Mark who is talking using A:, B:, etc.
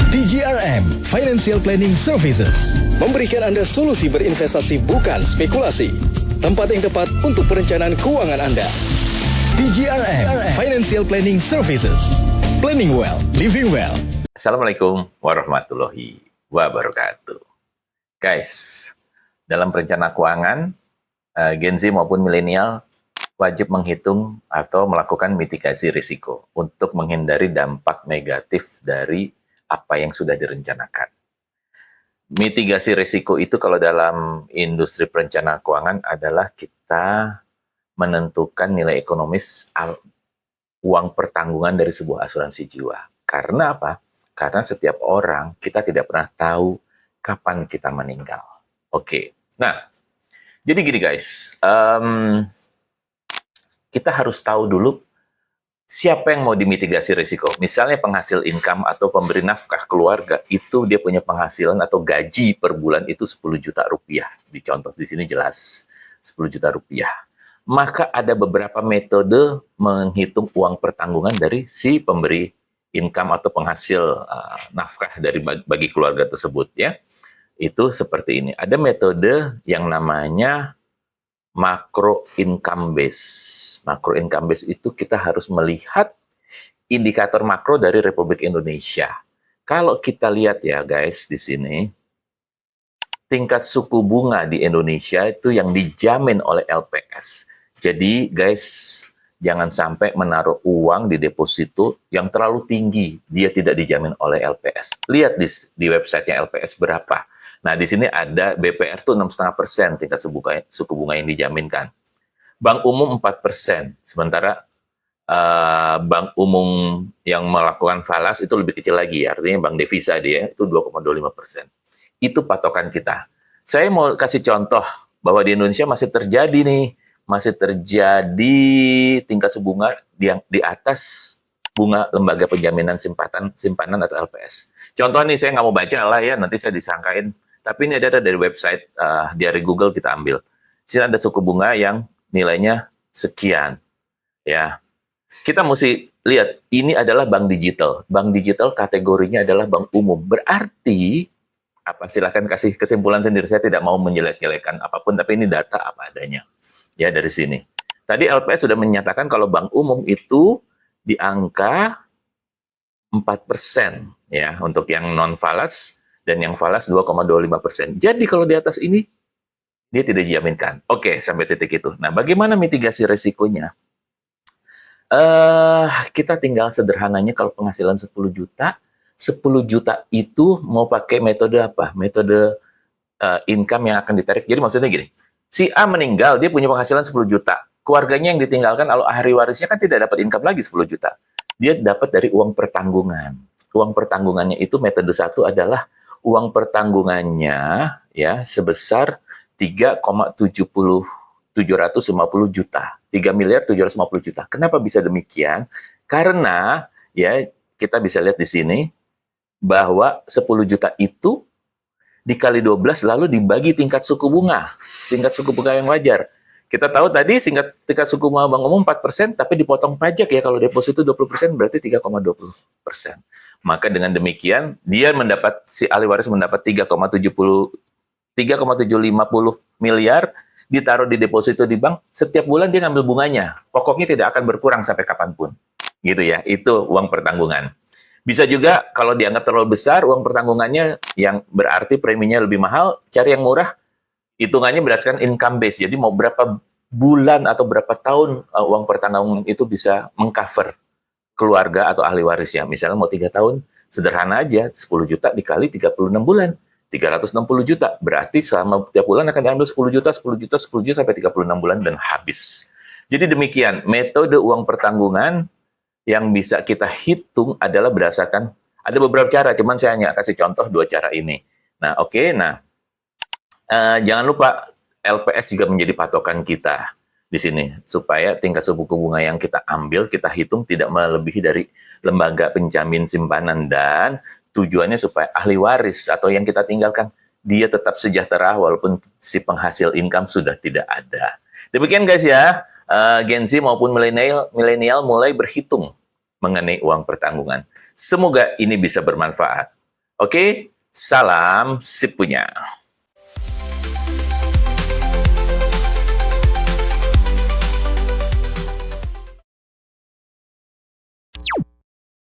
A: TGRM Financial Planning Services memberikan Anda solusi berinvestasi bukan spekulasi. Tempat yang tepat untuk perencanaan keuangan Anda. TGRM Financial Planning Services. Planning well, living well.
B: Assalamualaikum warahmatullahi wabarakatuh. Guys, dalam perencanaan keuangan, Gen Z maupun milenial wajib menghitung atau melakukan mitigasi risiko untuk menghindari dampak negatif dari apa yang sudah direncanakan. Mitigasi risiko itu kalau dalam industri perencanaan keuangan adalah kita menentukan nilai ekonomis uang pertanggungan dari sebuah asuransi jiwa. Karena apa? Karena setiap orang kita tidak pernah tahu kapan kita meninggal. Oke, nah jadi gini guys, kita harus tahu dulu siapa yang mau dimitigasi risiko. Misalnya penghasil income atau pemberi nafkah keluarga, itu dia punya penghasilan atau gaji per bulan itu 10 juta rupiah. Dicontoh di sini jelas 10 juta rupiah. Maka ada beberapa metode menghitung uang pertanggungan dari si pemberi income atau penghasil nafkah dari bagi keluarga tersebut ya. Itu seperti ini. Ada metode yang namanya macro income base. Macro income base itu kita harus melihat indikator makro dari Republik Indonesia. Kalau kita lihat ya guys di sini, tingkat suku bunga di Indonesia itu yang dijamin oleh LPS. Jadi guys, jangan sampai menaruh uang di deposito yang terlalu tinggi, dia tidak dijamin oleh LPS. Lihat di websitenya LPS berapa. Nah, di sini ada BPR tuh 6,5% tingkat suku bunga yang dijaminkan. Bank umum 4%, sementara bank umum yang melakukan falas itu lebih kecil lagi, artinya bank devisa dia itu 2,25%. Itu patokan kita. Saya mau kasih contoh bahwa di Indonesia masih terjadi tingkat suku bunga yang di atas bunga lembaga penjaminan simpanan atau LPS. Contoh nih, saya nggak mau baca lah ya, nanti saya disangkain. Tapi ini ada dari website, dari Google kita ambil. Di sini ada suku bunga yang nilainya sekian. Ya, kita mesti lihat, ini adalah bank digital. Bank digital kategorinya adalah bank umum. Berarti, silahkan kasih kesimpulan sendiri. Saya tidak mau menjelek-jelekan apapun, tapi ini data apa adanya. Ya, dari sini. Tadi LPS sudah menyatakan kalau bank umum itu di angka 4%. Ya, untuk yang non-falas, dan yang falas 2,25%. Jadi kalau di atas ini, dia tidak dijaminkan. Oke, sampai titik itu. Nah, bagaimana mitigasi risikonya? Kita tinggal sederhananya kalau penghasilan 10 juta, 10 juta itu mau pakai metode apa? Metode income yang akan ditarik. Jadi maksudnya gini, si A meninggal, dia punya penghasilan 10 juta. Keluarganya yang ditinggalkan, lalu ahli warisnya kan tidak dapat income lagi 10 juta. Dia dapat dari uang pertanggungan. Uang pertanggungannya itu metode satu adalah uang pertanggungannya ya sebesar 3,750 juta. 3 miliar 750 juta. Kenapa bisa demikian? Karena ya kita bisa lihat di sini bahwa 10 juta itu dikali 12 lalu dibagi tingkat suku bunga. Tingkat suku bunga yang wajar. Kita tahu tadi tingkat suku bunga bank umum 4%, tapi dipotong pajak ya kalau deposito 20% berarti 3,20%. Maka dengan demikian si ahli waris mendapat 3,750 miliar ditaruh di deposito di bank, setiap bulan dia ngambil bunganya. Pokoknya tidak akan berkurang sampai kapanpun. Gitu ya, itu uang pertanggungan. Bisa juga kalau dianggap terlalu besar uang pertanggungannya yang berarti preminya lebih mahal, cari yang murah. Hitungannya berdasarkan income base. Jadi mau berapa bulan atau berapa tahun uang pertanggungan itu bisa mengcover keluarga atau ahli warisnya. Misalnya mau 3 tahun, sederhana aja, 10 juta dikali 36 bulan. 360 juta. Berarti selama tiap bulan akan diambil 10 juta, 10 juta, 10 juta sampai 36 bulan dan habis. Jadi demikian, metode uang pertanggungan yang bisa kita hitung adalah berdasarkan, ada beberapa cara, cuman saya hanya kasih contoh 2 cara ini. Nah, oke, jangan lupa LPS juga menjadi patokan kita di sini supaya tingkat suku bunga yang kita ambil kita hitung tidak melebihi dari lembaga penjamin simpanan, dan tujuannya supaya ahli waris atau yang kita tinggalkan dia tetap sejahtera walaupun si penghasil income sudah tidak ada. Demikian guys ya, Gen Z maupun milenial mulai berhitung mengenai uang pertanggungan. Semoga ini bisa bermanfaat. Oke, salam sip punya.